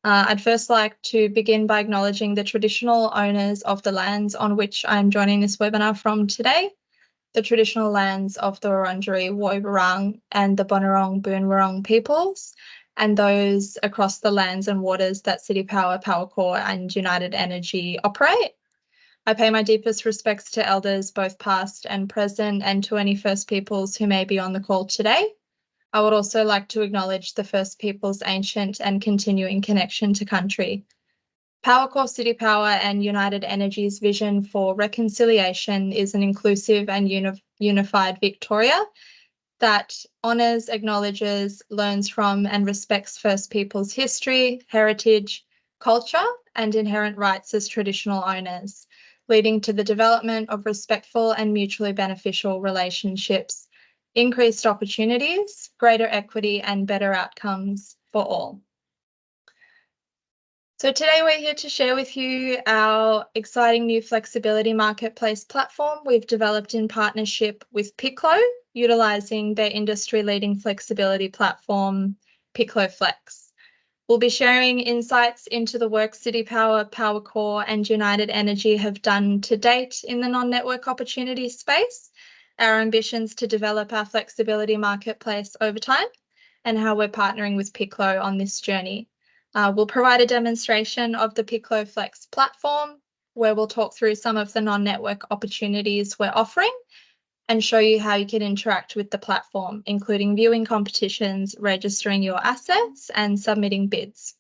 I'd first like to begin by acknowledging the traditional owners of the lands on which I'm joining this webinar from today, the traditional lands of the Wurundjeri Woiwurrung and the Bunurong Boonwurrung peoples, and those across the lands and waters that City Power, Powercore and United Energy operate. I pay my deepest respects to elders, both past and present, and to any First Peoples who may be on the call today. I would also like to acknowledge the First Peoples' ancient and continuing connection to country. Powercore City Power and United Energy's vision for reconciliation is an inclusive and unified Victoria that honours, acknowledges, learns from and respects First Peoples' history, heritage, culture and inherent rights as traditional owners, leading to the development of respectful and mutually beneficial relationships, increased opportunities, greater equity and better outcomes for all. So today we're here to share with you our exciting new flexibility marketplace platform we've developed in partnership with Piclo, utilising their industry-leading flexibility platform, Piclo Flex. We'll be sharing insights into the work City Power, Powercore and United Energy have done to date in the non-network opportunity space, our ambitions to develop our flexibility marketplace over time, and how we're partnering with Piclo on this journey. We'll provide a demonstration of the Piclo Flex platform, where we'll talk through some of the non-network opportunities we're offering and show you how you can interact with the platform, including viewing competitions, registering your assets and submitting bids.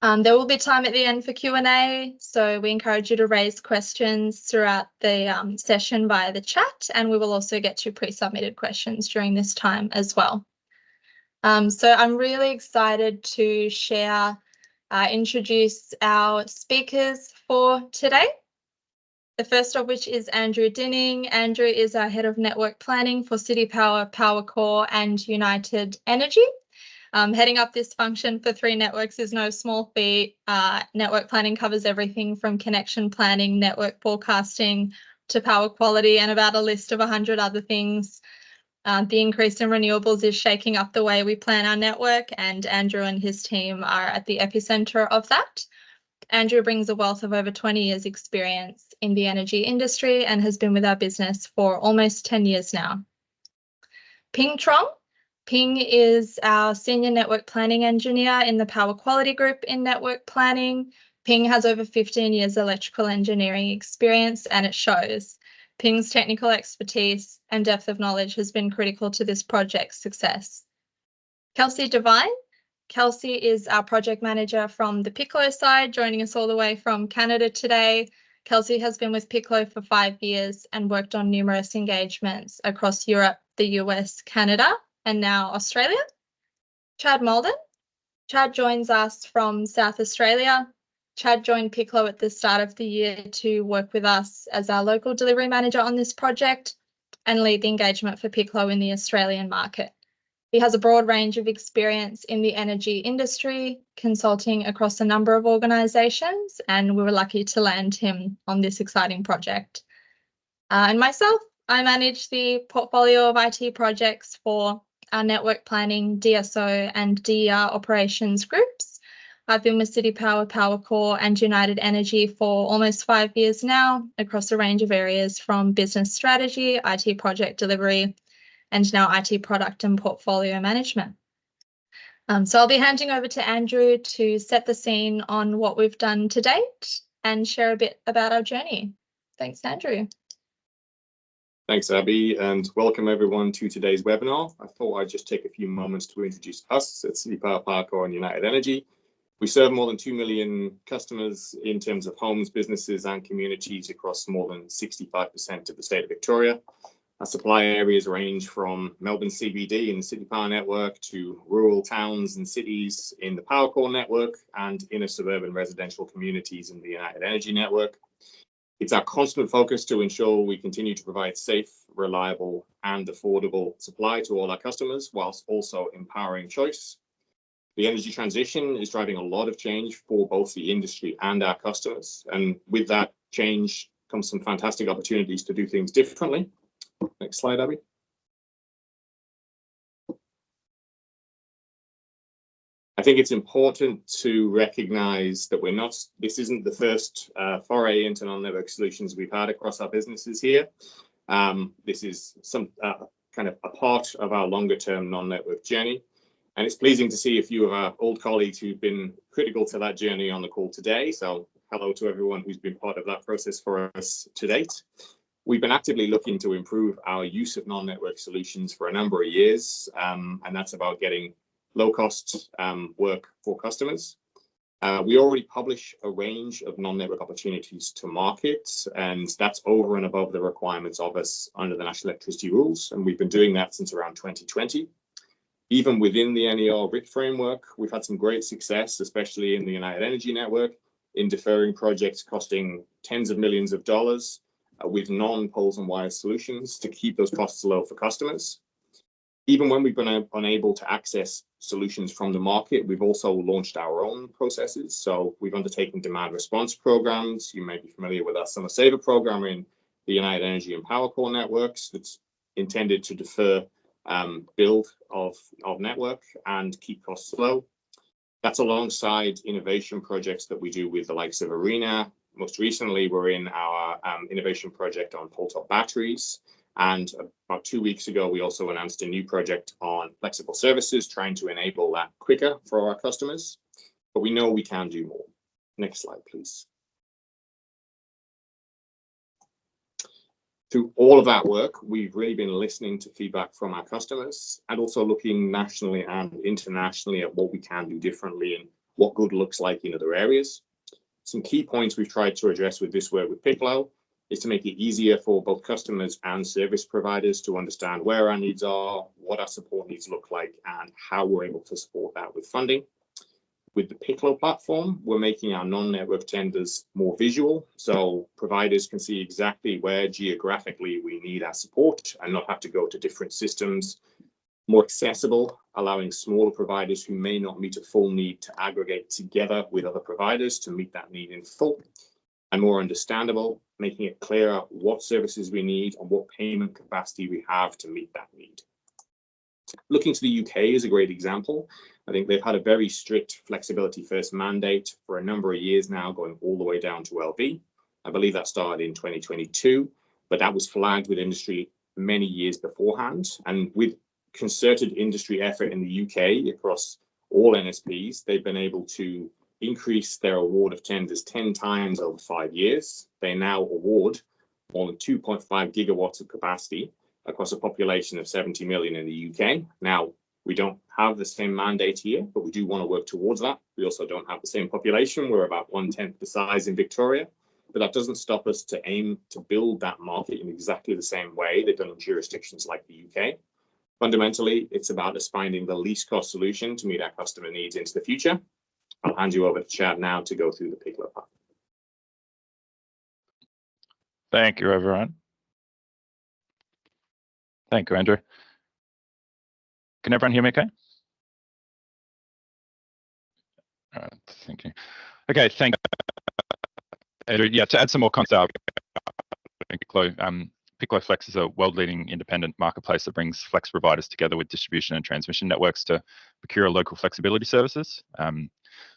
There will be time at the end for Q&A, so we encourage you to raise questions throughout the session via the chat, and we will also get to pre-submitted questions during this time as well. So I'm really excited to introduce our speakers for today. The first of which is Andrew Dinning. Andrew is our Head of Network Planning for City Power, Powercore and United Energy. Heading up this function for 3 networks is no small feat. Network planning covers everything from connection planning, network forecasting to power quality and about a list of 100 other things. The increase in renewables is shaking up the way we plan our network, and Andrew and his team are at the epicenter of that. Andrew brings a wealth of over 20 years experience in the energy industry and has been with our business for almost 10 years now. Ping Trong. Ping is our Senior Network Planning Engineer in the Power Quality Group in Network Planning. Ping has over 15 years electrical engineering experience and it shows. Ping's technical expertise and depth of knowledge has been critical to this project's success. Kelsey Devine. Kelsey is our project manager from the Piclo side, joining us all the way from Canada today. Kelsey has been with Piclo for 5 years and worked on numerous engagements across Europe, the US, Canada, and now Australia. Chad Malden. Chad joins us from South Australia. Chad joined Piclo at the start of the year to work with us as our local delivery manager on this project and lead the engagement for Piclo in the Australian market. He has a broad range of experience in the energy industry, consulting across a number of organisations, and we were lucky to land him on this exciting project. And myself, I manage the portfolio of IT projects for our network planning, DSO and DER operations groups. I've been with City Power, Powercore and United Energy for almost 5 years now across a range of areas from business strategy, IT project delivery, and now IT product and portfolio management. So I'll be handing over to Andrew to set the scene on what we've done to date and share a bit about our journey. Thanks, Andrew. Thanks, Abby, and welcome everyone to today's webinar. I thought I'd just take a few moments to introduce us at City Power, Powercore and United Energy. We serve more than 2 million customers in terms of homes, businesses and communities across more than 65% of the state of Victoria. Our supply areas range from Melbourne CBD in the City Power network to rural towns and cities in the Powercore network and inner suburban residential communities in the United Energy network. It's our constant focus to ensure we continue to provide safe, reliable and affordable supply to all our customers, whilst also empowering choice. The energy transition is driving a lot of change for both the industry and our customers. And with that change comes some fantastic opportunities to do things differently. Next slide, Abby. I think it's important to recognize that this isn't the first foray into non-network solutions we've had across our businesses here. This is some kind of a part of our longer term non-network journey. And it's pleasing to see a few of our old colleagues who've been critical to that journey on the call today. So hello to everyone who's been part of that process for us to date. We've been actively looking to improve our use of non-network solutions for a number of years, and that's about getting low-cost work for customers. We already publish a range of non-network opportunities to market, and that's over and above the requirements of us under the National Electricity Rules, and we've been doing that since around 2020. Even within the NER RIT framework, we've had some great success, especially in the United Energy network, in deferring projects costing tens of millions of dollars with non-poles and wires solutions to keep those costs low for customers. Even when we've been unable to access solutions from the market, we've also launched our own processes. So we've undertaken demand response programs. You may be familiar with our Summer Saver program in the United Energy and Power Core networks that's intended to defer build of network and keep costs low. That's alongside innovation projects that we do with the likes of ARENA. Most recently, we're in our innovation project on pole top batteries. And about 2 weeks ago, we also announced a new project on flexible services, trying to enable that quicker for our customers. But we know we can do more. Next slide, please. Through all of that work, we've really been listening to feedback from our customers and also looking nationally and internationally at what we can do differently and what good looks like in other areas. Some key points we've tried to address with this work with Piclo is to make it easier for both customers and service providers to understand where our needs are, what our support needs look like, and how we're able to support that with funding. With the Piclo platform, we're making our non-network tenders more visual, so providers can see exactly where geographically we need our support and not have to go to different systems. More accessible, allowing smaller providers who may not meet a full need to aggregate together with other providers to meet that need in full. And more understandable, making it clearer what services we need and what payment capacity we have to meet that need. Looking to the UK is a great example. I think they've had a very strict flexibility first mandate for a number of years now, going all the way down to LV. I believe that started in 2022, but that was flagged with industry many years beforehand. And with concerted industry effort in the UK across all NSPs, they've been able to increase their award of tenders 10 times over 5 years. They now award more than 2.5 gigawatts of capacity across a population of 70 million in the UK. Now, we don't have the same mandate here, but we do want to work towards that. We also don't have the same population. We're about 1/10 the size in Victoria, but that doesn't stop us to aim to build that market in exactly the same way they've done in jurisdictions like the UK. Fundamentally, it's about us finding the least cost solution to meet our customer needs into the future. I'll hand you over to Chad now to go through the Piclo part. Thank you, everyone. Thank you, Andrew. Can everyone hear me okay? All right, thank you. Okay, thank you, Andrew. Yeah, to add some more context, Piclo Flex is a world-leading independent marketplace that brings flex providers together with distribution and transmission networks to procure local flexibility services.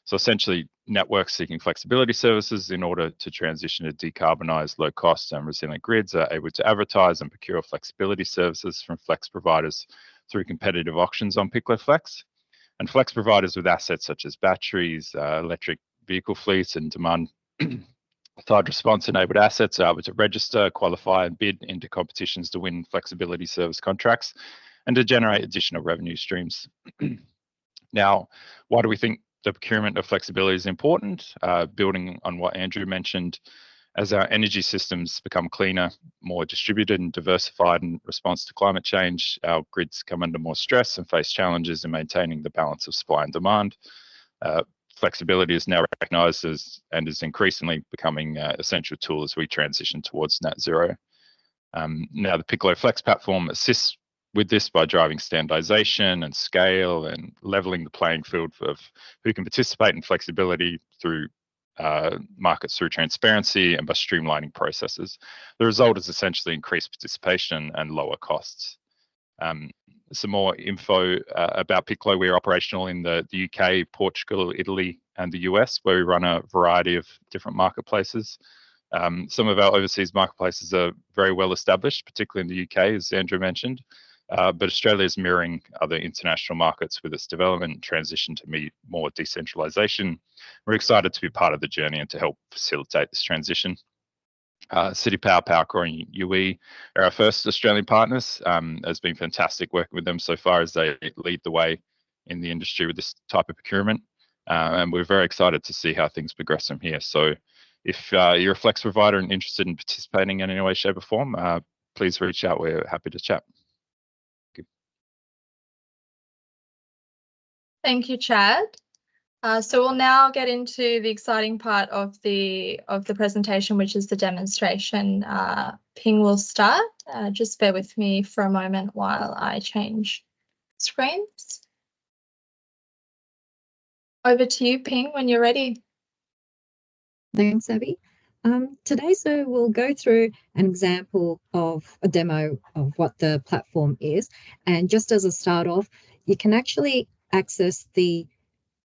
So essentially, networks seeking flexibility services in order to transition to decarbonized, low-cost and resilient grids are able to advertise and procure flexibility services from flex providers through competitive auctions on Piclo Flex. And flex providers with assets such as batteries, electric vehicle fleets, and demand-side response-enabled assets are able to register, qualify, and bid into competitions to win flexibility service contracts and to generate additional revenue streams. Now, why do we think the procurement of flexibility is important? Building on what Andrew mentioned, as our energy systems become cleaner, more distributed and diversified in response to climate change, our grids come under more stress and face challenges in maintaining the balance of supply and demand. Flexibility is now recognised as and is increasingly becoming an essential tool as we transition towards net zero. Now, the Piclo Flex platform assists with this by driving standardization and scale and leveling the playing field of who can participate in flexibility through markets through transparency and by streamlining processes. The result is essentially increased participation and lower costs. some more info about Piclo. We're operational in the UK, Portugal, Italy, and the US, where we run a variety of different marketplaces. Some of our overseas marketplaces are very well established, particularly in the UK, as Andrew mentioned. But Australia is mirroring other international markets with its development and transition to more decentralisation. We're excited to be part of the journey and to help facilitate this transition. City Power, Powercore, and UE are our first Australian partners. It's been fantastic working with them so far as they lead the way in the industry with this type of procurement. And we're very excited to see how things progress from here. So if you're a Flex provider and interested in participating in any way, shape or form, please reach out. We're happy to chat. Thank you, Chad. So we'll now get into the exciting part of the presentation, which is the demonstration. Ping will start. Just bear with me for a moment while I change screens. Over to you, Ping, when you're ready. Thanks, Abby. Today, we'll go through an example of a demo of what the platform is. And just as a start off, you can actually access the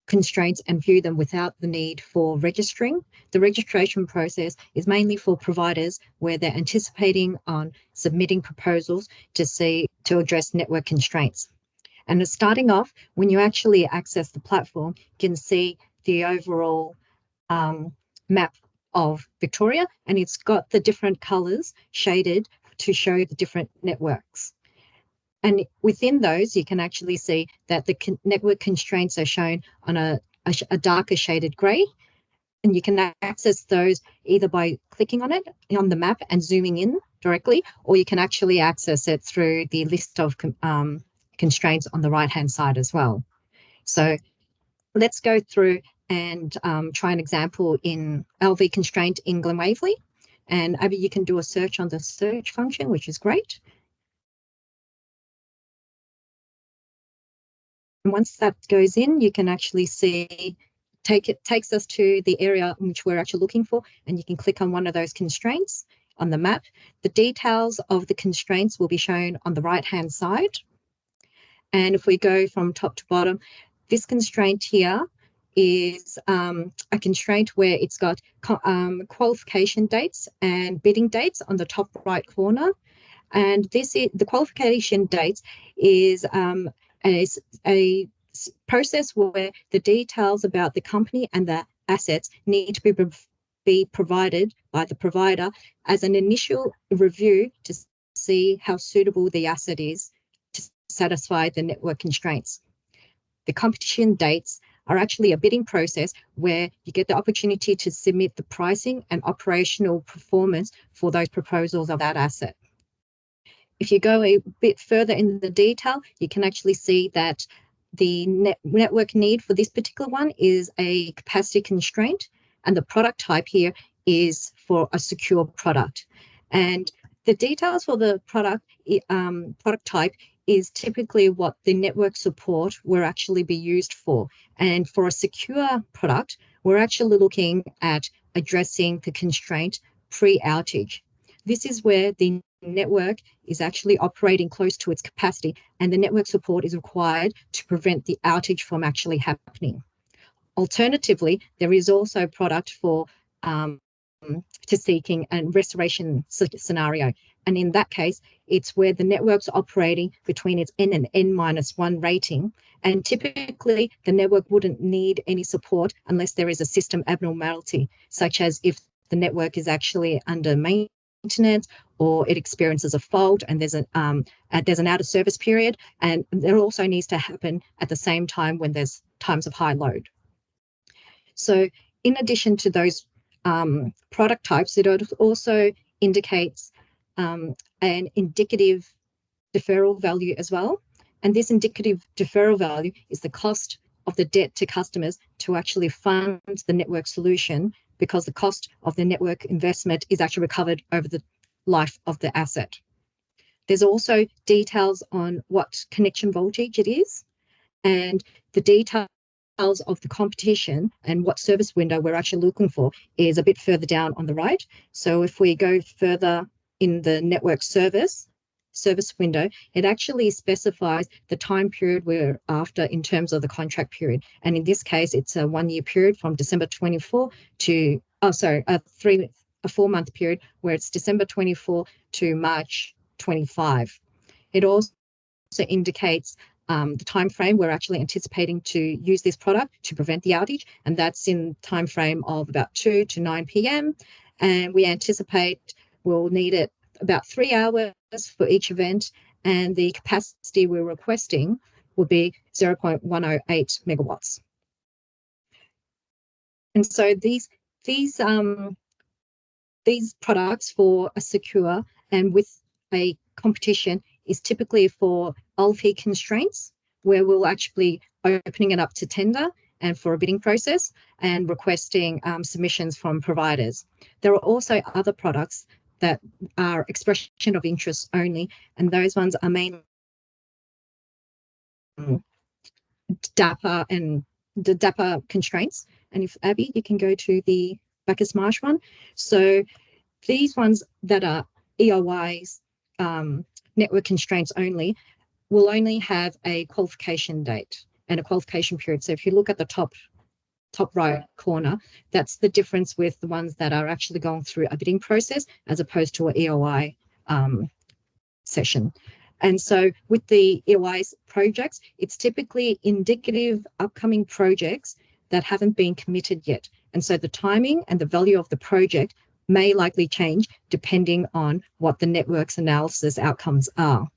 constraints and view them without the need for registering. The registration process is mainly for providers where they're anticipating on submitting proposals to address network constraints. And starting off, when you actually access the platform, you can see the overall map of Victoria, and it's got the different colours shaded to show the different networks. And within those, you can actually see that the network constraints are shown on a darker shaded grey. And you can access those either by clicking on it on the map and zooming in directly, or you can actually access it through the list of constraints on the right-hand side as well. So let's go through and try an example in LV constraint in Glen Waverley. And Abby, you can do a search on the search function, which is great. And once that goes in, you can actually see, takes us to the area in which we're actually looking for, and you can click on one of those constraints on the map. The details of the constraints will be shown on the right-hand side. And if we go from top to bottom, this constraint here is a constraint where it's got qualification dates and bidding dates on the top right corner. And the qualification dates is a process where the details about the company and the assets need to be provided by the provider as an initial review to see how suitable the asset is to satisfy the network constraints. The competition dates are actually a bidding process where you get the opportunity to submit the pricing and operational performance for those proposals of that asset. If you go a bit further in the detail, you can actually see that the network need for this particular one is a capacity constraint, and the product type here is for a secure product. And the details for the product type is typically what the network support will actually be used for. And for a secure product, we're actually looking at addressing the constraint pre-outage. This is where the network is actually operating close to its capacity, and the network support is required to prevent the outage from actually happening. Alternatively, there is also a product for to seeking and restoration scenario. And in that case, it's where the network's operating between its N and N-1 rating. And typically, the network wouldn't need any support unless there is a system abnormality, such as if the network is actually under maintenance or it experiences a fault and there's an out of service period. And there also needs to happen at the same time when there's times of high load. So in addition to those product types, it also indicates an indicative deferral value as well. And this indicative deferral value is the cost of the debt to customers to actually fund the network solution, because the cost of the network investment is actually recovered over the life of the asset. There's also details on what connection voltage it is, and the details of the competition and what service window we're actually looking for is a bit further down on the right. So if we go further in the network service service window, it actually specifies the time period we're after in terms of the contract period. And in this case, it's a 1 year period from December 24 to, a 4-month period where it's December 24 to March 25. It also indicates the time frame we're actually anticipating to use this product to prevent the outage, and that's in time frame of about 2 to 9 p.m. And we anticipate we'll need it about 3 hours for each event, and the capacity we're requesting will be 0.108 megawatts. And so these products for a secure and with a competition is typically for LP constraints, where we'll actually opening it up to tender and for a bidding process and requesting submissions from providers. There are also other products that are expression of interest only, and those ones are mainly DAPA and the DAPA constraints. And if Abby, you can go to the Bacchus Marsh one. So these ones that are EOIs, network constraints only, will only have a qualification date and a qualification period. So if you look at the top right corner, that's the difference with the ones that are actually going through a bidding process as opposed to an EOI session. And so with the EOI projects, it's typically indicative upcoming projects that haven't been committed yet. And so the timing and the value of the project may likely change depending on what the network's analysis outcomes are.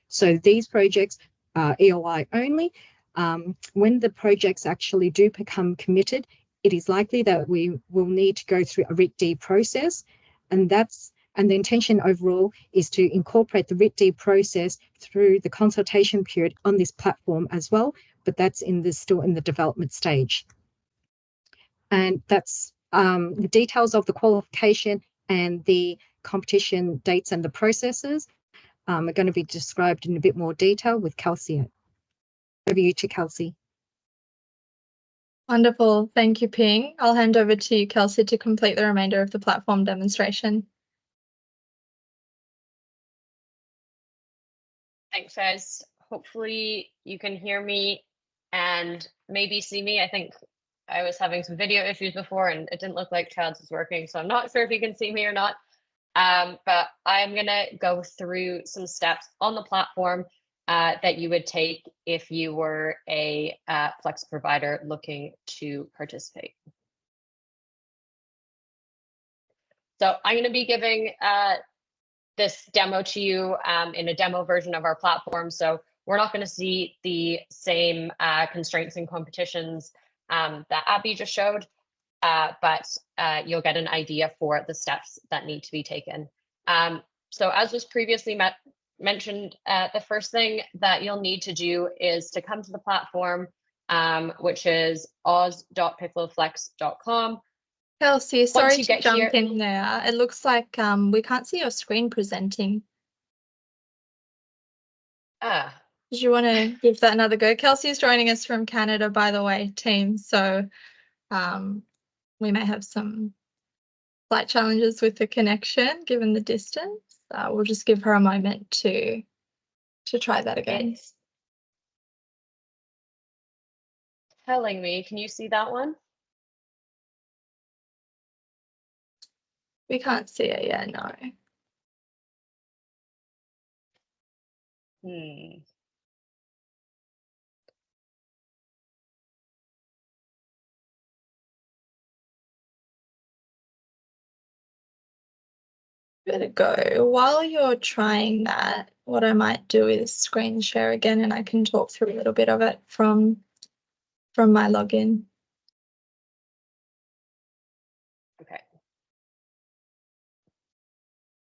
So these projects are EOI only. When the projects actually do become committed, it is likely that we will need to go through a RIT-D process, and the intention overall is to incorporate the RIT-D process through the consultation period on this platform as well, but that's still in the development stage. And that's the details of the qualification and the competition dates and the processes are going to be described in a bit more detail with Kelsey. Over you to Kelsey. Wonderful. Thank you, Ping. I'll hand over to you, Kelsey, to complete the remainder of the platform demonstration. Thanks, guys. Hopefully you can hear me and maybe see me. I think I was having some video issues before and it didn't look like Chad's was working, so I'm not sure if you can see me or not. But I'm going to go through some steps on the platform that you would take if you were a Flex provider looking to participate. So I'm going to be giving this demo to you in a demo version of our platform. So we're not going to see the same constraints and competitions that Abby just showed, but you'll get an idea for the steps that need to be taken. So as was previously mentioned, the first thing that you'll need to do is to come to the platform, which is oz.picloflex.com. Kelsey, sorry to jump here, in there. It looks like we can't see your screen presenting. Did you want to give that another go? Kelsey's joining us from Canada, by the way, team. So we may have some slight challenges with the connection given the distance. We'll just give her a moment to try that again. It's telling me, can you see that one? We can't see it yet, no. Give it a go. While you're trying that, what I might do is screen share again and I can talk through a little bit of it from my login. Okay.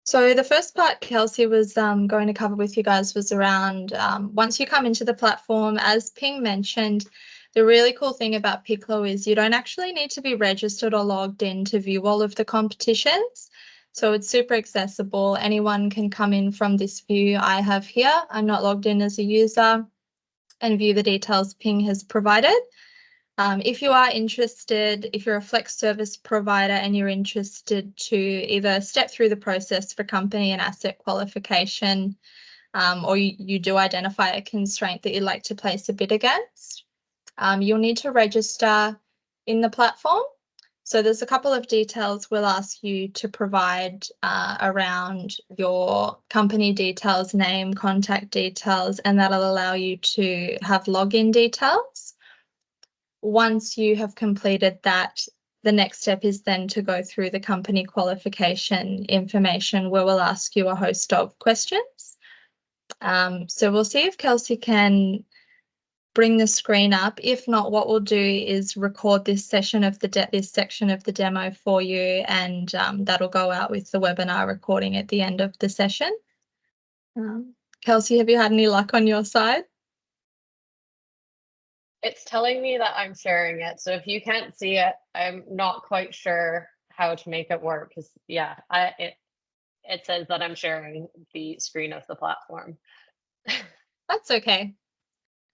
So the first part Kelsey was going to cover with you guys was around once you come into the platform, as Ping mentioned, the really cool thing about Piclo is you don't actually need to be registered or logged in to view all of the competitions. So it's super accessible. Anyone can come in from this view I have here. I'm not logged in as a user and view the details Ping has provided. If you are interested, if you're a Flex service provider and you're interested to either step through the process for company and asset qualification, or you do identify a constraint that you'd like to place a bid against, you'll need to register in the platform. So there's a couple of details we'll ask you to provide around your company details, name, contact details, and that'll allow you to have login details. Once you have completed that, the next step is then to go through the company qualification information, where we'll ask you a host of questions. So we'll see if Kelsey can bring the screen up. If not, what we'll do is record this session of this section of the demo for you, and that'll go out with the webinar recording at the end of the session. Kelsey, have you had any luck on your side? It's telling me that I'm sharing it. So if you can't see it, I'm not quite sure how to make it work, because yeah, it says that I'm sharing the screen of the platform. That's okay.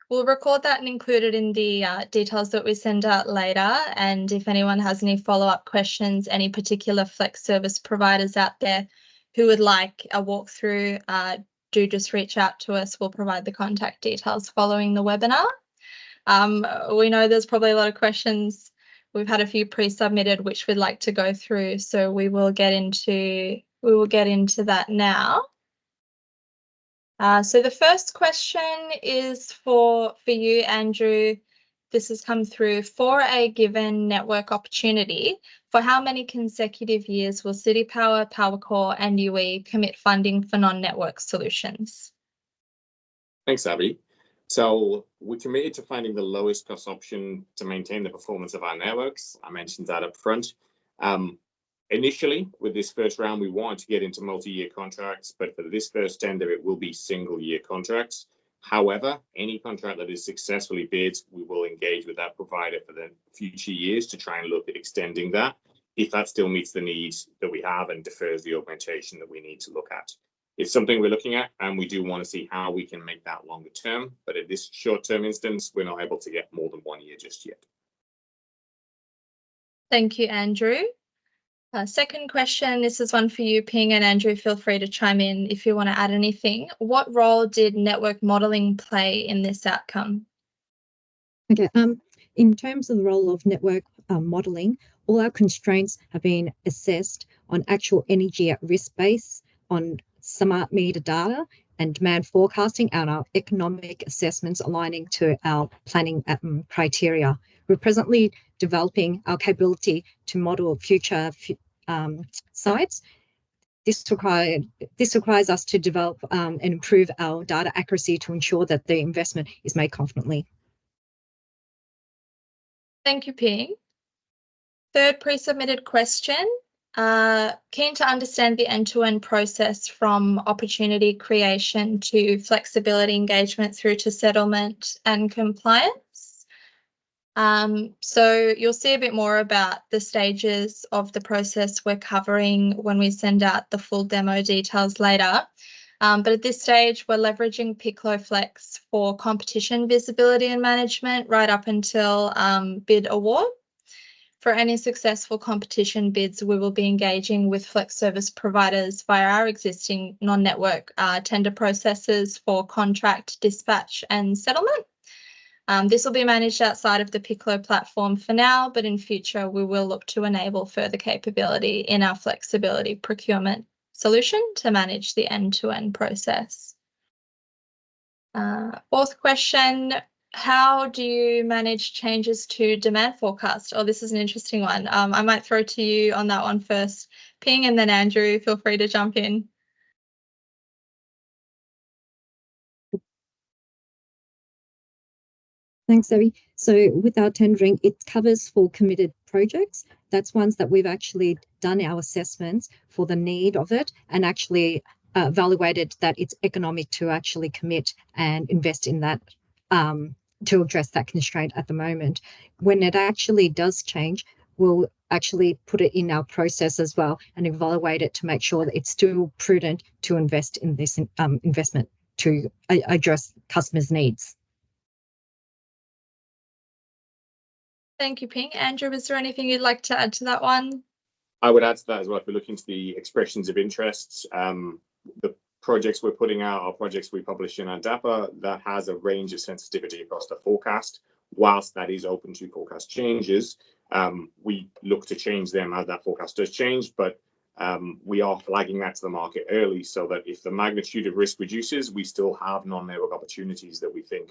We'll record that and include it in the details that we send out later. And if anyone has any follow-up questions, any particular Flex service providers out there who would like a walkthrough, do just reach out to us. We'll provide the contact details following the webinar. We know there's probably a lot of questions. We've had a few pre-submitted which we'd like to go through, so we will get into that now. So the first question is for you, Andrew. This has come through. For a given network opportunity, for how many consecutive years will City Power, Powercore, and UE commit funding for non-network solutions? Thanks, Abby. So we're committed to finding the lowest cost option to maintain the performance of our networks. I mentioned that up front. Initially, with this first round, we wanted to get into multi-year contracts, but for this first tender, it will be single-year contracts. However, any contract that is successfully bid, we will engage with that provider for the future years to try and look at extending that, if that still meets the needs that we have and defers the augmentation that we need to look at. It's something we're looking at, and we do want to see how we can make that longer term. But at this short-term instance, we're not able to get more than 1 year just yet. Thank you, Andrew. Second question, this is one for you, Ping, and Andrew, feel free to chime in if you want to add anything. What role did network modelling play in this outcome? Okay, in terms of the role of network modelling, all our constraints have been assessed on actual energy at risk base, on smart meter data and demand forecasting, and our economic assessments aligning to our planning criteria. We're presently developing our capability to model future sites. This requires us to develop and improve our data accuracy to ensure that the investment is made confidently. Thank you, Ping. Third pre-submitted question. Keen to understand the end-to-end process from opportunity creation to flexibility engagement through to settlement and compliance. So you'll see a bit more about the stages of the process we're covering when we send out the full demo details later. But at this stage, we're leveraging Piclo Flex for competition visibility and management right up until bid award. For any successful competition bids, we will be engaging with Flex service providers via our existing non-network tender processes for contract, dispatch and settlement. This will be managed outside of the Piclo platform for now, but in future we will look to enable further capability in our flexibility procurement solution to manage the end-to-end process. Fourth question. How do you manage changes to demand forecast? Oh, this is an interesting one. I might throw to you on that one first, Ping, and then Andrew, feel free to jump in. Thanks, Abby. So with our tendering, it covers for committed projects. That's ones that we've actually done our assessments for the need of it and actually evaluated that it's economic to actually commit and invest in that to address that constraint at the moment. When it actually does change, we'll actually put it in our process as well and evaluate it to make sure that it's still prudent to invest in this investment to address customers' needs. Thank you, Ping. Andrew, is there anything you'd like to add to that one? I would add to that as well. If we're looking to the expressions of interests, the projects we're putting out are projects we publish in our DAPA that has a range of sensitivity across the forecast. Whilst that is open to forecast changes, we look to change them as that forecast does change, but we are flagging that to the market early so that if the magnitude of risk reduces, we still have non-network opportunities that we think,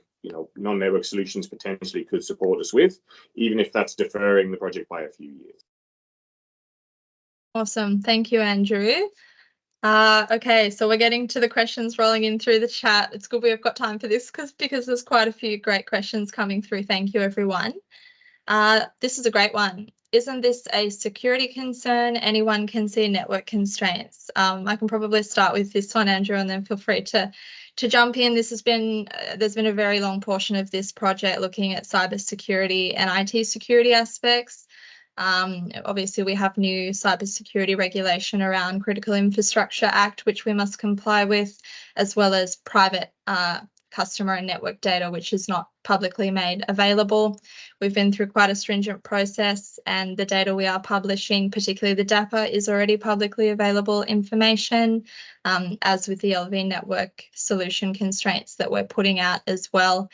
non-network solutions potentially could support us with, even if that's deferring the project by a few years. Awesome. Thank you, Andrew. Okay, so we're getting to the questions rolling in through the chat. It's good we've got time for this because there's quite a few great questions coming through. Thank you, everyone. This is a great one. Isn't this a security concern? Anyone can see network constraints. I can probably start with this one, Andrew, and then feel free to jump in. This has been there's been a very long portion of this project looking at cybersecurity and IT security aspects. Obviously, we have new cybersecurity regulation around Critical Infrastructure Act, which we must comply with, as well as private customer and network data, which is not publicly made available. We've been through quite a stringent process, and the data we are publishing, particularly the DAPA, is already publicly available information, as with the LV network solution constraints that we're putting out as well.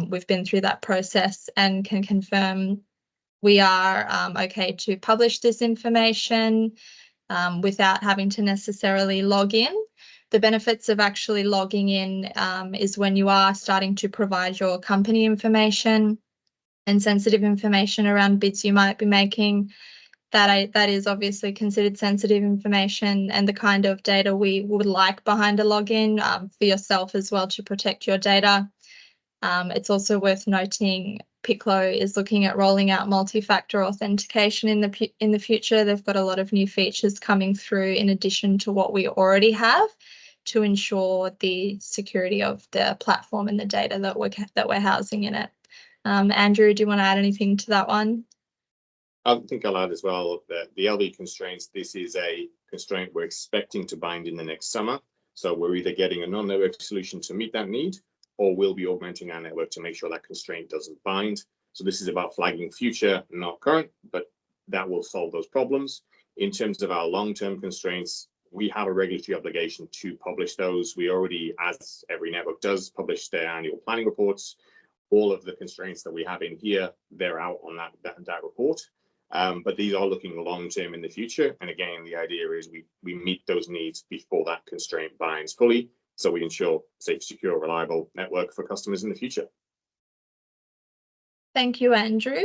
We've been through that process and can confirm we are okay to publish this information without having to necessarily log in. The benefits of actually logging in is when you are starting to provide your company information and sensitive information around bids you might be making. That is obviously considered sensitive information and the kind of data we would like behind a login for yourself as well to protect your data. It's also worth noting Piclo is looking at rolling out multi-factor authentication in the future. They've got a lot of new features coming through in addition to what we already have to ensure the security of the platform and the data that we're housing in it. Andrew, do you want to add anything to that one? I think I'll add as well that the LV constraints, this is a constraint we're expecting to bind in the next summer. So we're either getting a non-network solution to meet that need, or we'll be augmenting our network to make sure that constraint doesn't bind. So this is about flagging future, not current, but that will solve those problems. In terms of our long-term constraints, we have a regulatory obligation to publish those. We already, as every network does, publish their annual planning reports. All of the constraints that we have in here, they're out on that report. But these are looking long-term in the future. And again, the idea is we meet those needs before that constraint binds fully. So we ensure safe, secure, reliable network for customers in the future. Thank you, Andrew.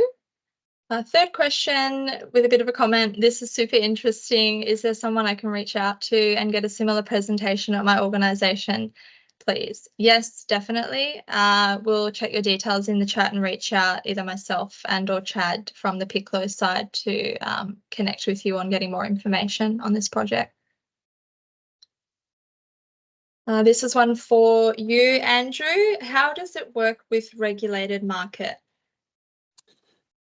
Third question with a bit of a comment. This is super interesting. Is there someone I can reach out to and get a similar presentation at my organisation, please? Yes, definitely. We'll check your details in the chat and reach out, either myself and or Chad from the Piclo side to connect with you on getting more information on this project. This is one for you, Andrew. How does it work with regulated market?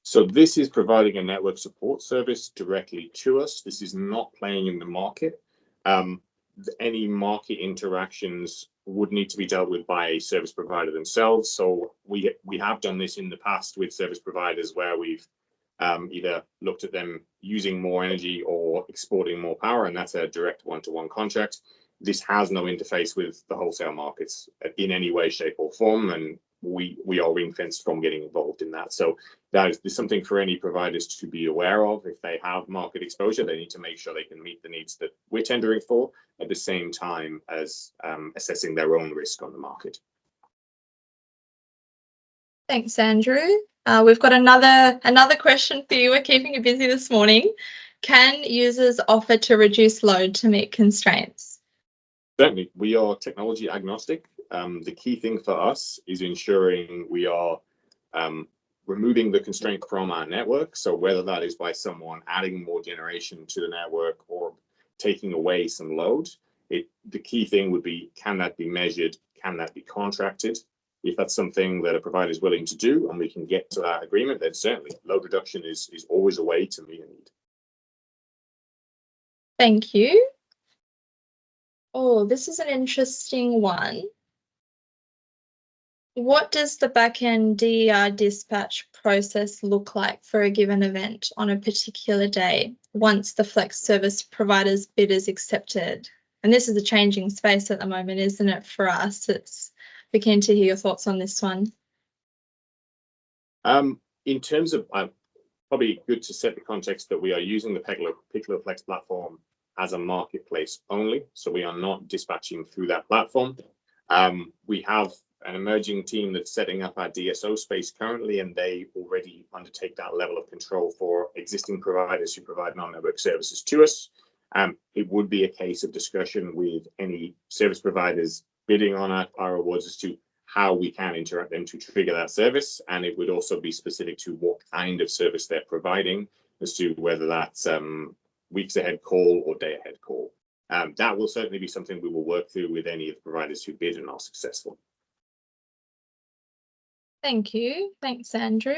So this is providing a network support service directly to us. This is not playing in the market. Any market interactions would need to be dealt with by a service provider themselves. So we have done this in the past with service providers where we've either looked at them using more energy or exporting more power, and that's a direct one-to-one contract. This has no interface with the wholesale markets in any way, shape, or form, and we are ring-fenced from getting involved in that. So that is something for any providers to be aware of. If they have market exposure, they need to make sure they can meet the needs that we're tendering for at the same time as assessing their own risk on the market. Thanks, Andrew. We've got another question for you. We're keeping you busy this morning. Can users offer to reduce load to meet constraints? Certainly, we are technology agnostic. The key thing for us is ensuring we are removing the constraint from our network. So whether that is by someone adding more generation to the network or taking away some load, the key thing would be, can that be measured? Can that be contracted? If that's something that a provider is willing to do and we can get to that agreement, then certainly load reduction is always a way to meet a need. Thank you. Oh, this is an interesting one. What does the backend DER dispatch process look like for a given event on a particular day once the Flex service provider's bid is accepted? And this is a changing space at the moment, isn't it, for us? We're keen to hear your thoughts on this one. In terms of, probably good to set the context that we are using the Piclo Flex platform as a marketplace only. So we are not dispatching through that platform. We have an emerging team that's setting up our DSO space currently, and they already undertake that level of control for existing providers who provide non-network services to us. It would be a case of discussion with any service providers bidding on our awards as to how we can interact them to trigger that service. And it would also be specific to what kind of service they're providing as to whether that's weeks ahead call or day ahead call. That will certainly be something we will work through with any of the providers who bid and are successful. Thank you. Thanks, Andrew.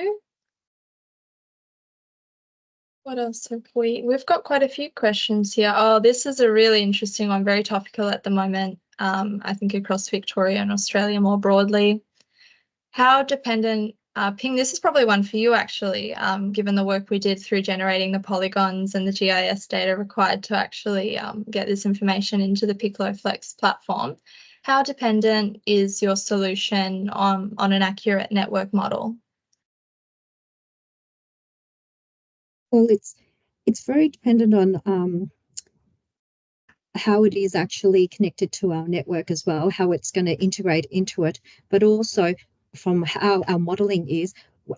What else have we've got quite a few questions here. Oh, this is a really interesting one, very topical at the moment. I think across Victoria and Australia more broadly. How dependent, Ping, this is probably one for you actually, given the work we did through generating the polygons and the GIS data required to actually get this information into the Piclo Flex platform. How dependent is your solution on an accurate network model? Well, it's very dependent on how it is actually connected to our network as well, how it's going to integrate into it, but also from how our modeling is,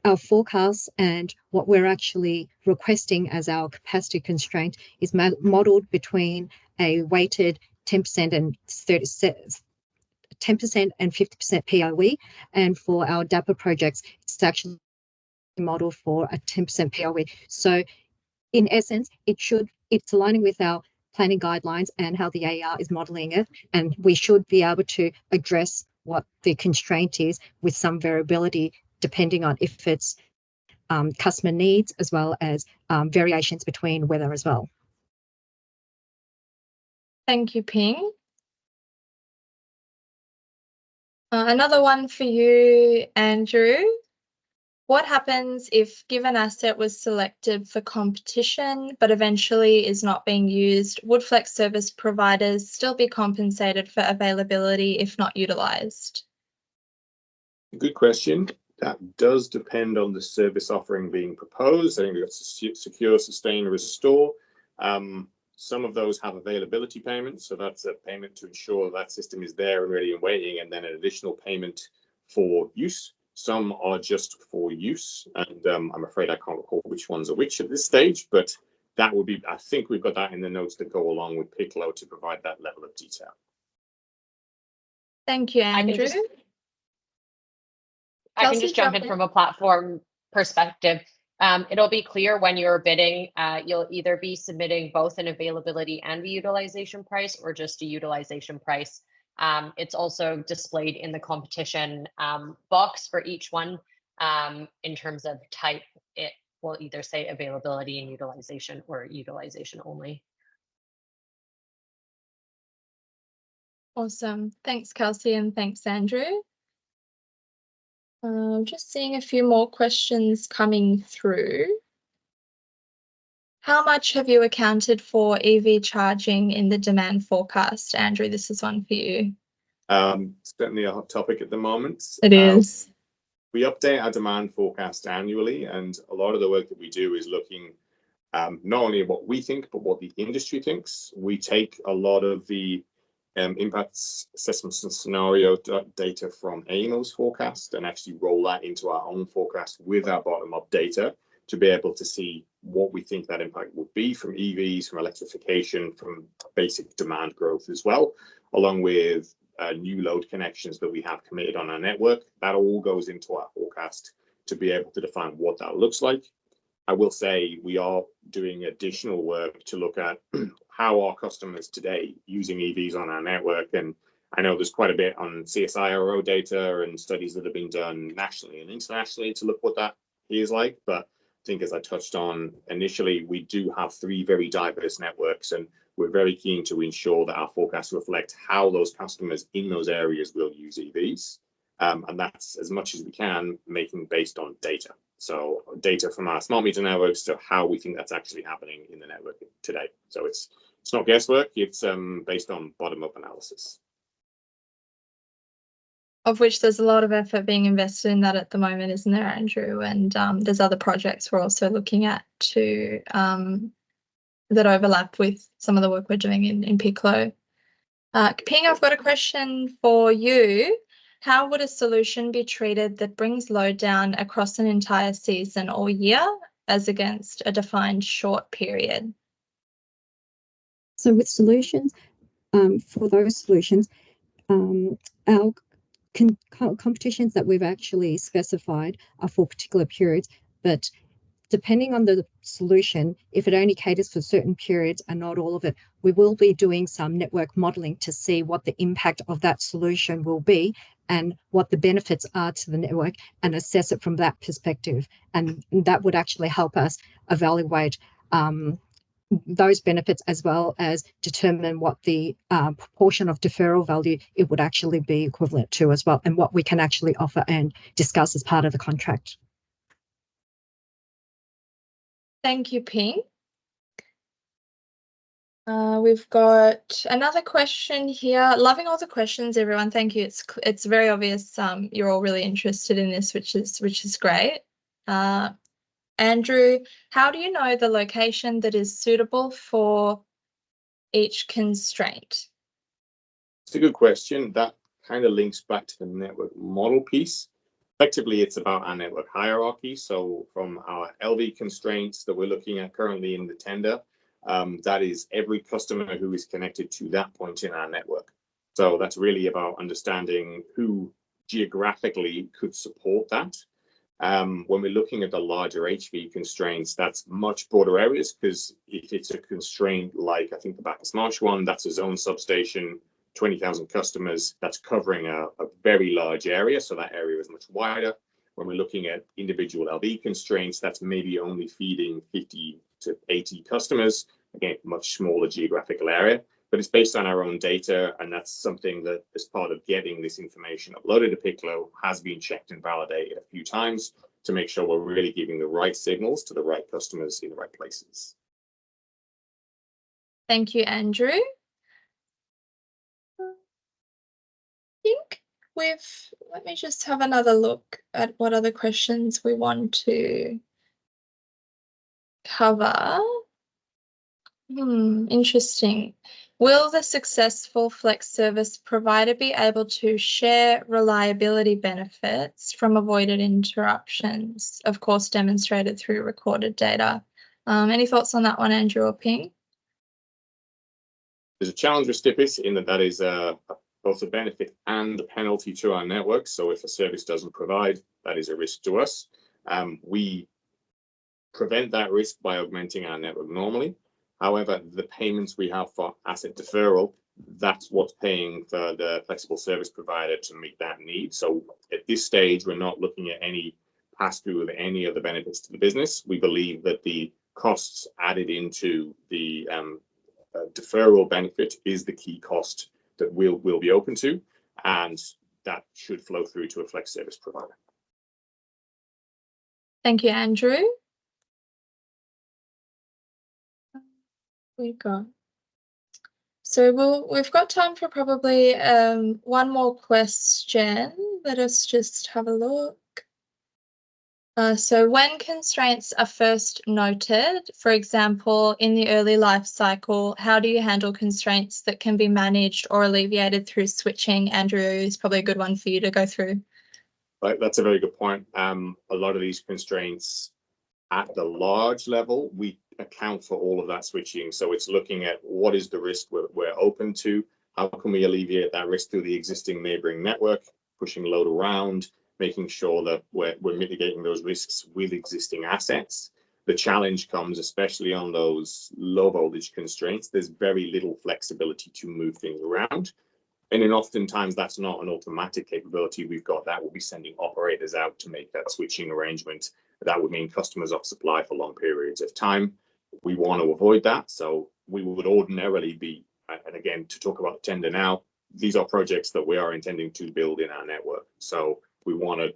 our forecasts and what we're actually requesting as our capacity constraint is modeled between a weighted 10% and 10% and 50% POE. And for our DAPA projects, it's actually modeled for a 10% POE. So in essence, it's aligning with our planning guidelines and how the AER is modeling it. And we should be able to address what the constraint is with some variability, depending on if it's customer needs as well as variations between weather as well. Thank you, Ping. Another one for you, Andrew. What happens if given asset was selected for competition, but eventually is not being used? Would Flex service providers still be compensated for availability if not utilised? Good question. That does depend on the service offering being proposed. I think we've got secure, sustain, restore. Some of those have availability payments. So that's a payment to ensure that system is there and ready and waiting, and then an additional payment for use. Some are just for use, and I'm afraid I can't recall which ones are which at this stage, but that would be, I think we've got that in the notes that go along with Piclo to provide that level of detail. Thank you, Andrew. I can just jump in from a platform perspective. It'll be clear when you're bidding, you'll either be submitting both an availability and a utilization price or just a utilization price. It's also displayed in the competition box for each one. In terms of type, it will either say availability and utilization or utilization only. Awesome. Thanks, Kelsey, and thanks, Andrew. Just seeing a few more questions coming through. How much have you accounted for EV charging in the demand forecast? Andrew, this is one for you. Certainly a hot topic at the moment. It is. We update our demand forecast annually, and a lot of the work that we do is looking not only at what we think, but what the industry thinks. We take a lot of the impacts assessments and scenario data from AEMO's forecast and actually roll that into our own forecast with our bottom-up data to be able to see what we think that impact would be from EVs, from electrification, from basic demand growth as well, along with new load connections that we have committed on our network. That all goes into our forecast to be able to define what that looks like. I will say we are doing additional work to look at how are customers today using EVs on our network. And I know there's quite a bit on CSIRO data and studies that have been done nationally and internationally to look what that is like. But I think, as I touched on initially, we do have 3 very diverse networks, and we're very keen to ensure that our forecasts reflect how those customers in those areas will use EVs. And that's as much as we can making based on data. So data from our smart meter networks to how we think that's actually happening in the network today. So it's It's not guesswork, it's based on bottom-up analysis. Of which there's a lot of effort being invested in that at the moment, isn't there, Andrew? And there's other projects we're also looking at to that overlap with some of the work we're doing in Piclo. Ping, I've got a question for you. How would a solution be treated that brings load down across an entire season or year as against a defined short period? So with solutions, for those solutions, our competitions that we've actually specified are for particular periods, but depending on the solution, if it only caters for certain periods and not all of it, we will be doing some network modeling to see what the impact of that solution will be and what the benefits are to the network and assess it from that perspective. And that would actually help us evaluate those benefits as well as determine what the proportion of deferral value it would actually be equivalent to as well, and what we can actually offer and discuss as part of the contract. Thank you, Ping. We've got another question here. Loving all the questions, everyone. Thank you. It's very obvious you're all really interested in this, which is great. Andrew, how do you know the location that is suitable for each constraint? It's a good question. That kind of links back to the network model piece. Effectively, it's about our network hierarchy. So from our LV constraints that we're looking at currently in the tender, that is every customer who is connected to that point in our network. So that's really about understanding who geographically could support that. When we're looking at the larger HV constraints, that's much broader areas, because if it's a constraint like I think the Bacchus Marsh one, that's a zone substation, 20,000 customers, that's covering a very large area, so that area is much wider. When we're looking at individual LV constraints, that's maybe only feeding 50 to 80 customers, again, much smaller geographical area. But it's based on our own data, and that's something that, as part of getting this information uploaded to Piclo, has been checked and validated a few times to make sure we're really giving the right signals to the right customers in the right places. Thank you, Andrew. I think let me just have another look at what other questions we want to cover. Interesting. Will the successful Flex service provider be able to share reliability benefits from avoided interruptions, of course demonstrated through recorded data? Any thoughts on that one, Andrew or Ping? There's a challenge with STIPIS in that is both a benefit and a penalty to our network. So if a service doesn't provide, that is a risk to us. We prevent that risk by augmenting our network normally. However, the payments we have for asset deferral, that's what's paying for the flexible service provider to meet that need. So at this stage, we're not looking at any pass-through of any of the benefits to the business. We believe that the costs added into the deferral benefit is the key cost that we'll be open to, and that should flow through to a flex service provider. Thank you, Andrew. We've got time for probably one more question. Let us just have a look. So when constraints are first noted, for example, in the early life cycle, how do you handle constraints that can be managed or alleviated through switching? Andrew, is probably a good one for you to go through. Right, that's a very good point. A lot of these constraints at the large level, we account for all of that switching. So it's looking at what is the risk we're open to, how can we alleviate that risk through the existing neighboring network, pushing load around, making sure that we're mitigating those risks with existing assets. The challenge comes, especially on those low voltage constraints, there's very little flexibility to move things around. And then oftentimes that's not an automatic capability we've got. That will be sending operators out to make that switching arrangement. That would mean customers off supply for long periods of time. We want to avoid that. So we would ordinarily be, and again, to talk about the tender now, these are projects that we are intending to build in our network. So we want to,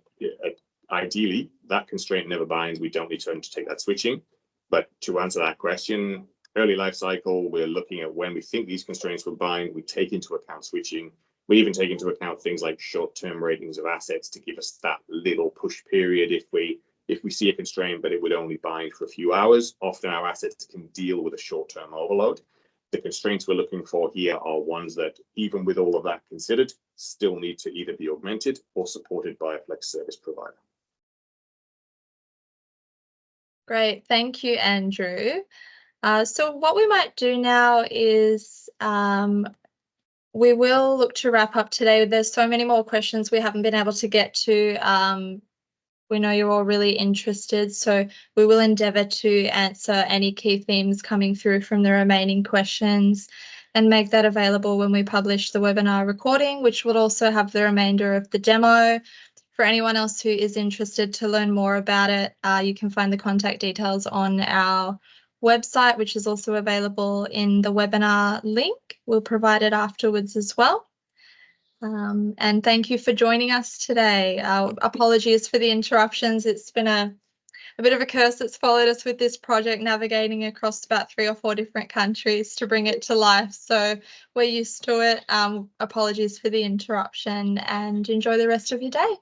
ideally, that constraint never binds. We don't need to undertake that switching. But to answer that question, early life cycle, we're looking at when we think these constraints will bind. We take into account switching. We even take into account things like short-term ratings of assets to give us that little push period if we see a constraint, but it would only bind for a few hours. Often our assets can deal with a short-term overload. The constraints we're looking for here are ones that, even with all of that considered, still need to either be augmented or supported by a Flex service provider. Great, thank you, Andrew. So what we might do now is we will look to wrap up today. There's so many more questions we haven't been able to get to. We know you're all really interested, so we will endeavour to answer any key themes coming through from the remaining questions and make that available when we publish the webinar recording, which will also have the remainder of the demo. For anyone else who is interested to learn more about it, you can find the contact details on our website, which is also available in the webinar link. We'll provide it afterwards as well. And thank you for joining us today. Apologies for the interruptions. It's been a bit of a curse that's followed us with this project, navigating across about 3 or 4 different countries to bring it to life. So we're used to it. Apologies for the interruption, and enjoy the rest of your day.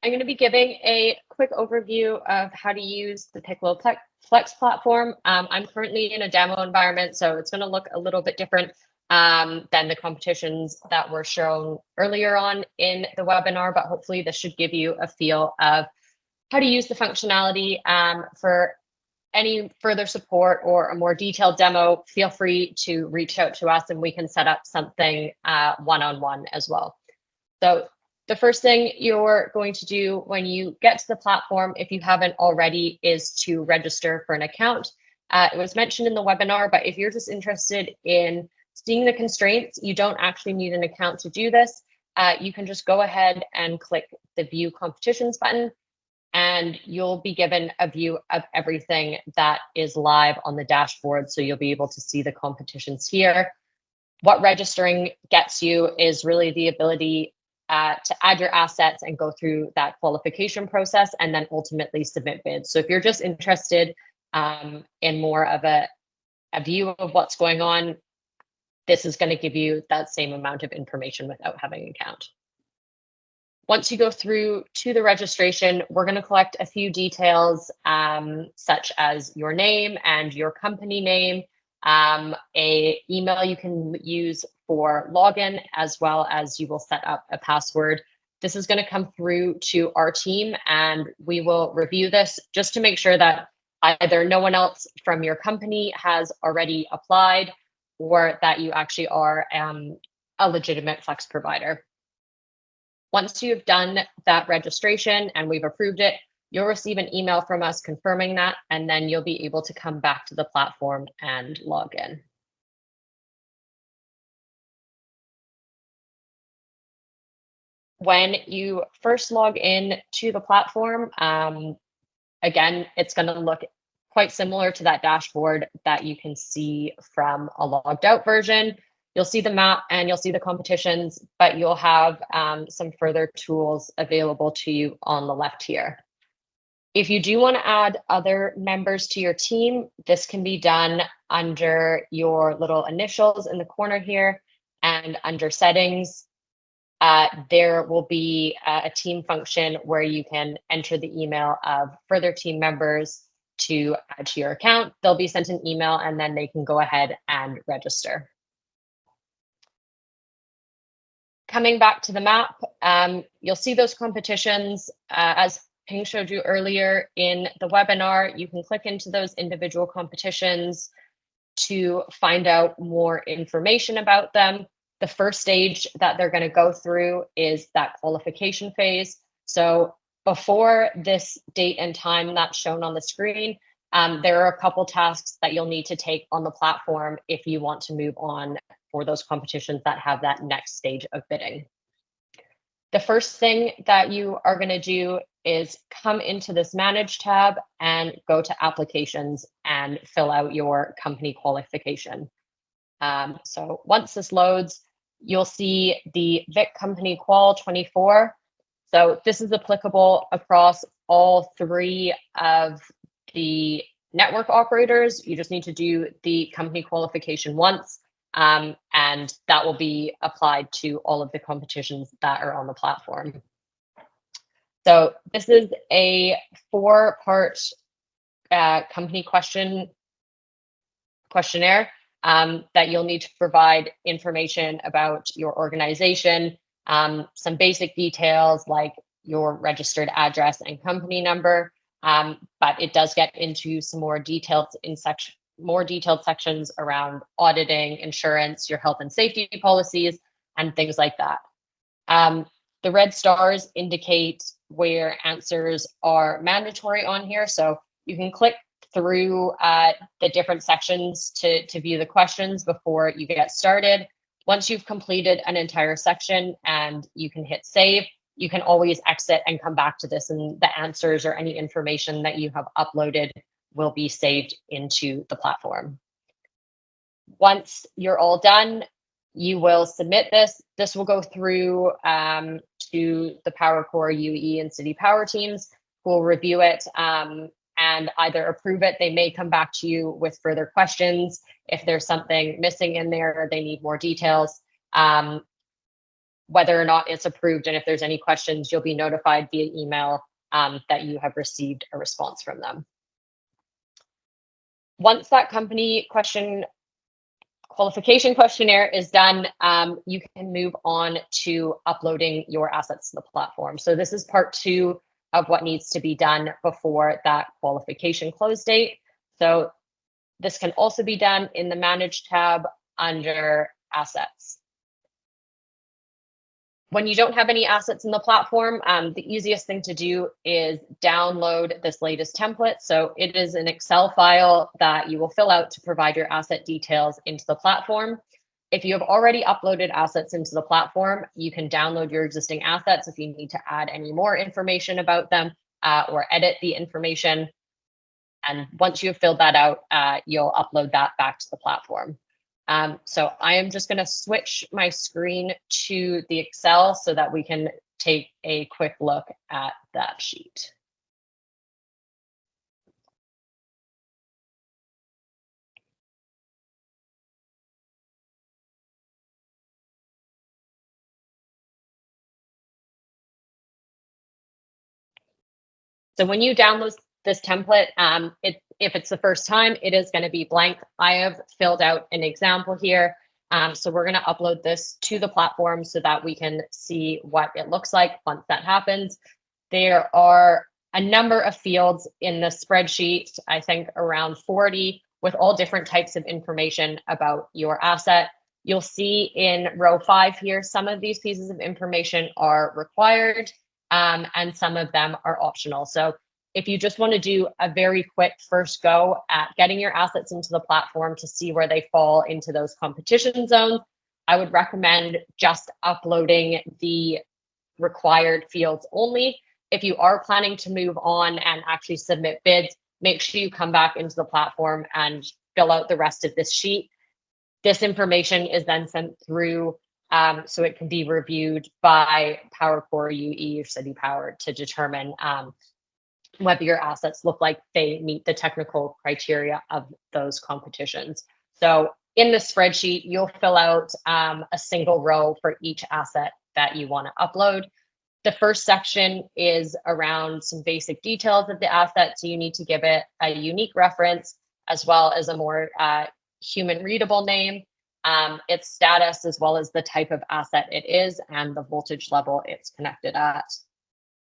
I'm going to be giving a quick overview of how to use the Piclo Flex platform. I'm currently in a demo environment, so it's going to look a little bit different than the competitions that were shown earlier on in the webinar, but hopefully this should give you a feel of how to use the functionality. For any further support or a more detailed demo, feel free to reach out to us and we can set up something one-on-one as well. So the first thing you're going to do when you get to the platform, if you haven't already, is to register for an account. It was mentioned in the webinar, but if you're just interested in seeing the constraints, you don't actually need an account to do this. You can just go ahead and click the View Competitions button, and you'll be given a view of everything that is live on the dashboard. So you'll be able to see the competitions here. What registering gets you is really the ability to add your assets and go through that qualification process and then ultimately submit bids. So if you're just interested in more of a view of what's going on, this is going to give you that same amount of information without having an account. Once you go through to the registration, we're going to collect a few details such as your name and your company name, a email you can use for login, as well as you will set up a password. This is going to come through to our team and we will review this just to make sure that either no one else from your company has already applied or that you actually are a legitimate Flex provider. Once you've done that registration and we've approved it, you'll receive an email from us confirming that, and then you'll be able to come back to the platform and log in. When you first log in to the platform, again, it's going to look quite similar to that dashboard that you can see from a logged out version. You'll see the map and you'll see the competitions, but you'll have some further tools available to you on the left here. If you do want to add other members to your team, this can be done under your little initials in the corner here, and under settings, there will be a team function where you can enter the email of further team members to add to your account. They'll be sent an email and then they can go ahead and register. Coming back to the map, you'll see those competitions. As Ping showed you earlier in the webinar, you can click into those individual competitions to find out more information about them. The first stage that they're going to go through is that qualification phase. So before this date and time that's shown on the screen, there are a couple tasks that you'll need to take on the platform if you want to move on for those competitions that have that next stage of bidding. The first thing that you are going to do is come into this Manage tab and go to Applications and fill out your company qualification. So once this loads, you'll see the Vic Company Qual 24. So this is applicable across all three of the network operators. You just need to do the company qualification once, and that will be applied to all of the competitions that are on the platform. So this is a 4-part company questionnaire that you'll need to provide information about your organization, some basic details like your registered address and company number, but it does get into some more detailed sections around auditing, insurance, your health and safety policies, and things like that. The red stars indicate where answers are mandatory on here, so you can click through the different sections to view the questions before you get started. Once you've completed an entire section and you can hit save, you can always exit and come back to this, and the answers or any information that you have uploaded will be saved into the platform. Once you're all done, you will submit this. This will go through to the Power Core, UE, and City Power teams, who will review it and either approve it. They may come back to you with further questions. If there's something missing in there, they need more details, whether or not it's approved. And if there's any questions, you'll be notified via email that you have received a response from them. Once that company qualification questionnaire is done, you can move on to uploading your assets to the platform. So this is part 2 of what needs to be done before that qualification close date. So this can also be done in the Manage tab under Assets. When you don't have any assets in the platform, the easiest thing to do is download this latest template. So it is an Excel file that you will fill out to provide your asset details into the platform. If you have already uploaded assets into the platform, you can download your existing assets if you need to add any more information about them or edit the information. And once you have filled that out, you'll upload that back to the platform. So I am just going to switch my screen to the Excel so that we can take a quick look at that sheet. So when you download this template, if it's the first time, it is going to be blank. I have filled out an example here. So we're going to upload this to the platform so that we can see what it looks like once that happens. There are a number of fields in the spreadsheet, I think around 40, with all different types of information about your asset. You'll see in row 5 here, some of these pieces of information are required and some of them are optional. So if you just want to do a very quick first go at getting your assets into the platform to see where they fall into those competition zones, I would recommend just uploading the required fields only. If you are planning to move on and actually submit bids, make sure you come back into the platform and fill out the rest of this sheet. This information is then sent through so it can be reviewed by Power Core, UE, or City Power to determine whether your assets look like they meet the technical criteria of those competitions. So in the spreadsheet, you'll fill out a single row for each asset that you want to upload. The first section is around some basic details of the asset. So you need to give it a unique reference as well as a more human readable name, its status, as well as the type of asset it is and the voltage level it's connected at.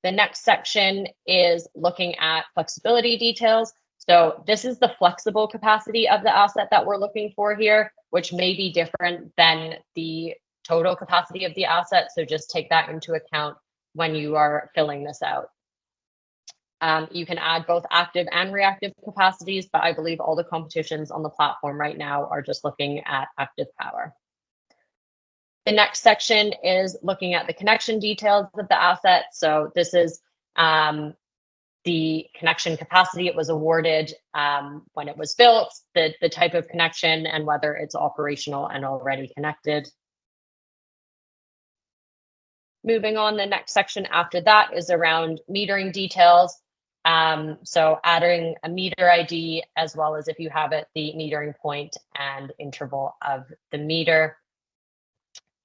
The next section is looking at flexibility details. So this is the flexible capacity of the asset that we're looking for here, which may be different than the total capacity of the asset. So just take that into account when you are filling this out. You can add both active and reactive capacities, but I believe all the competitions on the platform right now are just looking at active power. The next section is looking at the connection details of the asset. So this is the connection capacity it was awarded when it was built, the type of connection, and whether it's operational and already connected. Moving on, the next section after that is around metering details. So adding a meter ID, as well as, if you have it, the metering point and interval of the meter.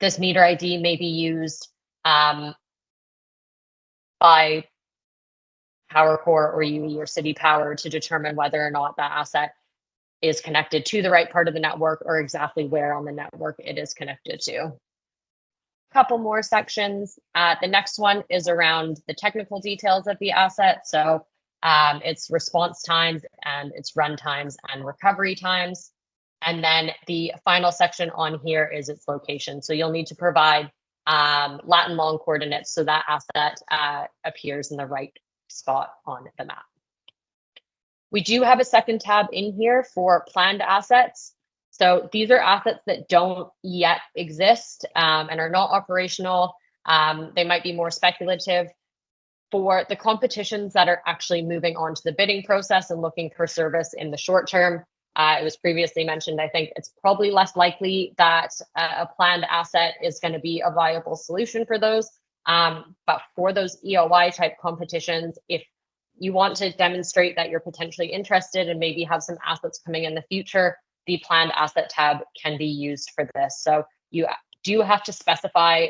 This meter ID may be used by PowerCore or UE or City Power to determine whether or not that asset is connected to the right part of the network or exactly where on the network it is connected to. Couple more sections. The next one is around the technical details of the asset. So its response times and its run times and recovery times. And then the final section on here is its location. So you'll need to provide Latin long coordinates so that asset appears in the right spot on the map. We do have a second tab in here for planned assets. So these are assets that don't yet exist and are not operational. They might be more speculative. For the competitions that are actually moving on to the bidding process and looking for service in the short term, it was previously mentioned, I think it's probably less likely that a planned asset is going to be a viable solution for those. But for those EOI type competitions, if you want to demonstrate that you're potentially interested and maybe have some assets coming in the future, the planned asset tab can be used for this. So you do have to specify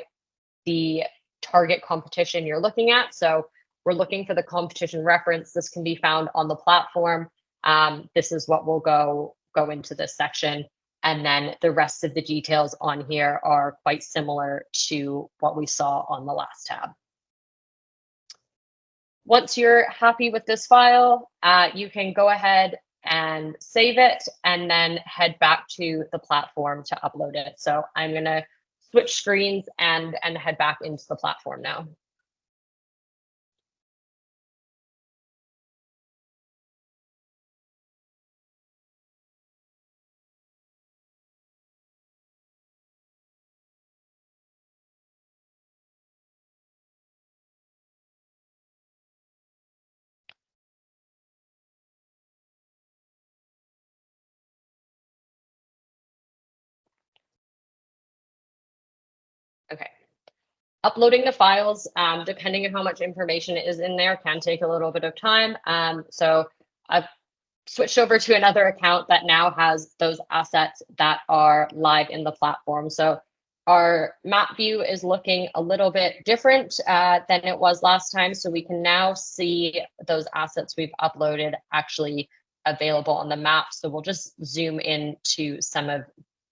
the target competition you're looking at. So we're looking for the competition reference. This can be found on the platform. This is what will go into this section. And then the rest of the details on here are quite similar to what we saw on the last tab. Once you're happy with this file, you can go ahead and save it and then head back to the platform to upload it. So I'm going to switch screens and head back into the platform now. Okay. Uploading the files, depending on how much information is in there, can take a little bit of time. So I've switched over to another account that now has those assets that are live in the platform. So our map view is looking a little bit different than it was last time. So we can now see those assets we've uploaded actually available on the map. So we'll just zoom in to some of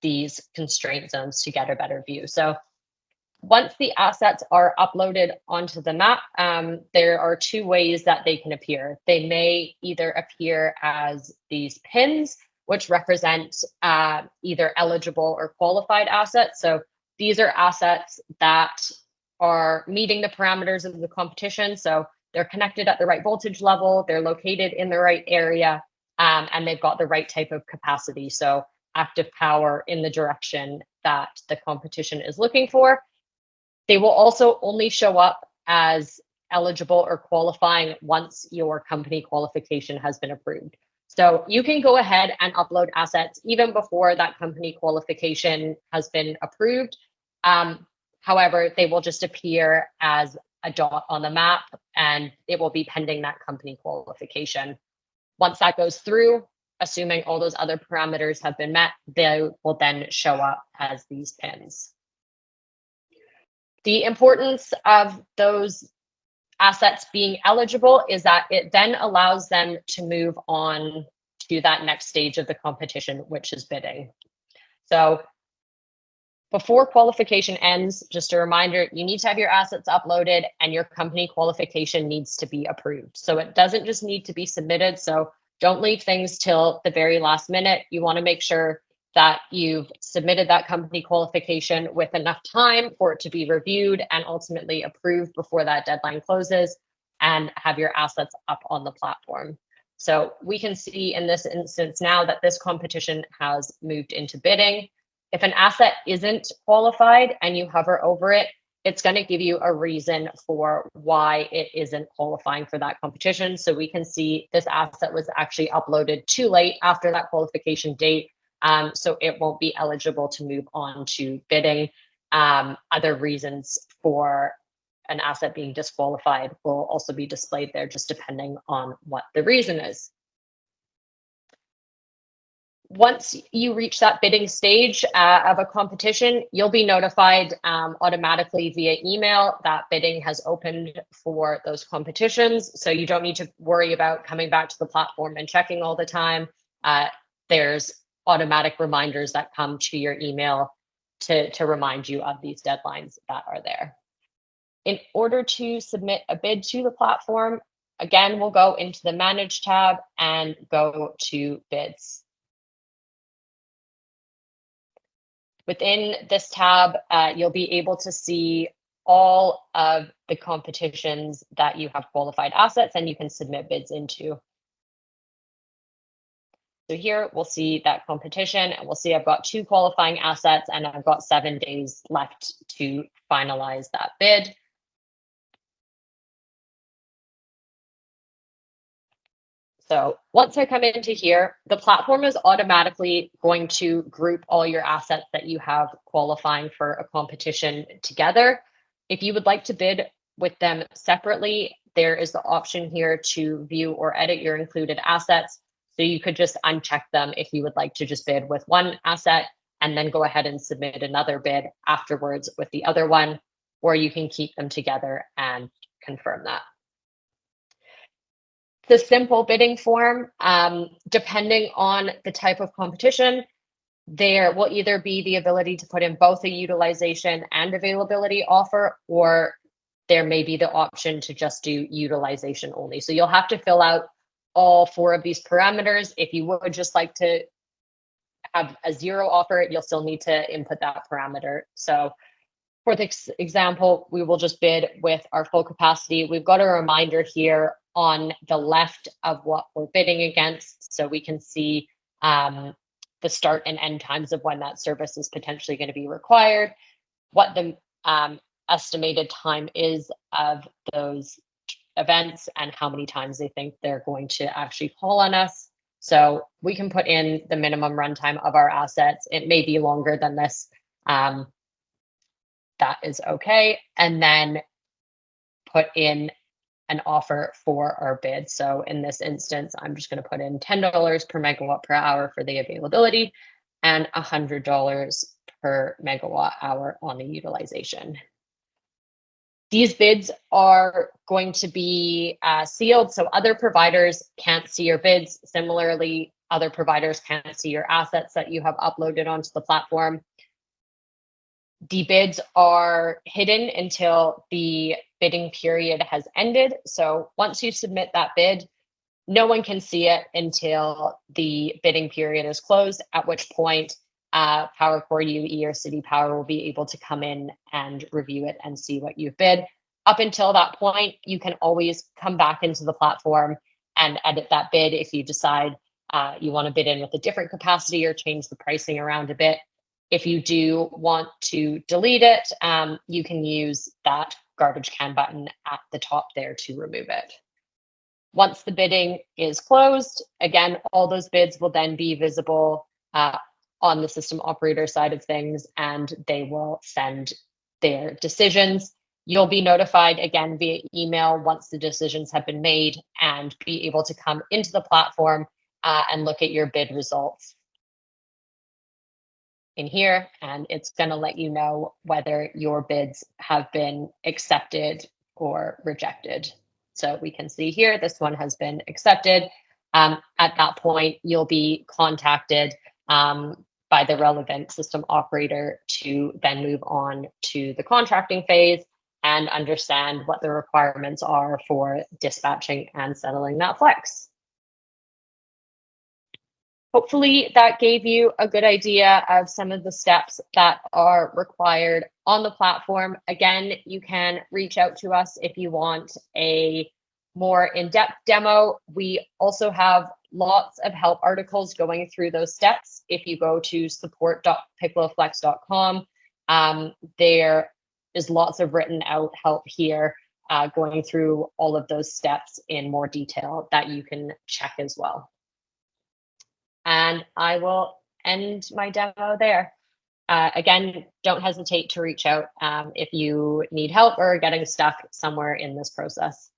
these constraint zones to get a better view. So once the assets are uploaded onto the map, there are two ways that they can appear. They may either appear as these pins, which represent either eligible or qualified assets. So these are assets that are meeting the parameters of the competition. So they're connected at the right voltage level, they're located in the right area, and they've got the right type of capacity. So active power in the direction that the competition is looking for. They will also only show up as eligible or qualifying once your company qualification has been approved. So you can go ahead and upload assets even before that company qualification has been approved. However, they will just appear as a dot on the map and it will be pending that company qualification. Once that goes through, assuming all those other parameters have been met, they will then show up as these pins. The importance of those assets being eligible is that it then allows them to move on to that next stage of the competition, which is bidding. So before qualification ends, just a reminder, you need to have your assets uploaded and your company qualification needs to be approved. So it doesn't just need to be submitted. So don't leave things till the very last minute. You want to make sure that you've submitted that company qualification with enough time for it to be reviewed and ultimately approved before that deadline closes, and have your assets up on the platform. So we can see in this instance now that this competition has moved into bidding. If an asset isn't qualified and you hover over it, it's going to give you a reason for why it isn't qualifying for that competition. So we can see this asset was actually uploaded too late after that qualification date. So it won't be eligible to move on to bidding. Other reasons for an asset being disqualified will also be displayed there, just depending on what the reason is. Once you reach that bidding stage of a competition, you'll be notified automatically via email that bidding has opened for those competitions. So you don't need to worry about coming back to the platform and checking all the time. There's automatic reminders that come to your email to remind you of these deadlines that are there. In order to submit a bid to the platform, again, we'll go into the Manage tab and go to Bids. Within this tab, you'll be able to see all of the competitions that you have qualified assets and you can submit bids into. So here we'll see that competition and we'll see I've got 2 qualifying assets and I've got 7 days left to finalize that bid. So once I come into here, the platform is automatically going to group all your assets that you have qualifying for a competition together. If you would like to bid with them separately, there is the option here to view or edit your included assets. So you could just uncheck them if you would like to just bid with one asset and then go ahead and submit another bid afterwards with the other one, or you can keep them together and confirm that. The simple bidding form, depending on the type of competition, there will either be the ability to put in both a utilization and availability offer, or there may be the option to just do utilization only. So you'll have to fill out all 4 of these parameters. If you would just like to have a 0 offer, you'll still need to input that parameter. So for this example, we will just bid with our full capacity. We've got a reminder here on the left of what we're bidding against, so we can see the start and end times of when that service is potentially going to be required, what the estimated time is of those events, and how many times they think they're going to actually call on us. So we can put in the minimum runtime of our assets. It may be longer than this. That is okay. And then put in an offer for our bid. So in this instance, I'm just going to put in $10 per megawatt per hour for the availability and $100 per megawatt hour on the utilization. These bids are going to be sealed, so other providers can't see your bids. Similarly, other providers can't see your assets that you have uploaded onto the platform. The bids are hidden until the bidding period has ended. So once you submit that bid, no one can see it until the bidding period is closed, at which point PowerCore UE or City Power will be able to come in and review it and see what you've bid. Up until that point, you can always come back into the platform and edit that bid if you decide you want to bid in with a different capacity or change the pricing around a bit. If you do want to delete it, you can use that garbage can button at the top there to remove it. Once the bidding is closed, again, all those bids will then be visible on the system operator side of things, and they will send their decisions. You'll be notified again via email once the decisions have been made and be able to come into the platform and look at your bid results in here, and it's going to let you know whether your bids have been accepted or rejected. So we can see here, this one has been accepted. At that point, you'll be contacted by the relevant system operator to then move on to the contracting phase and understand what the requirements are for dispatching and settling that flex. Hopefully that gave you a good idea of some of the steps that are required on the platform. Again, you can reach out to us if you want a more in-depth demo. We also have lots of help articles going through those steps. If you go to support.picloflex.com, there is lots of written out help here going through all of those steps in more detail that you can check as well. And I will end my demo there. again, don't hesitate to reach out if you need help or are getting stuck somewhere in this process.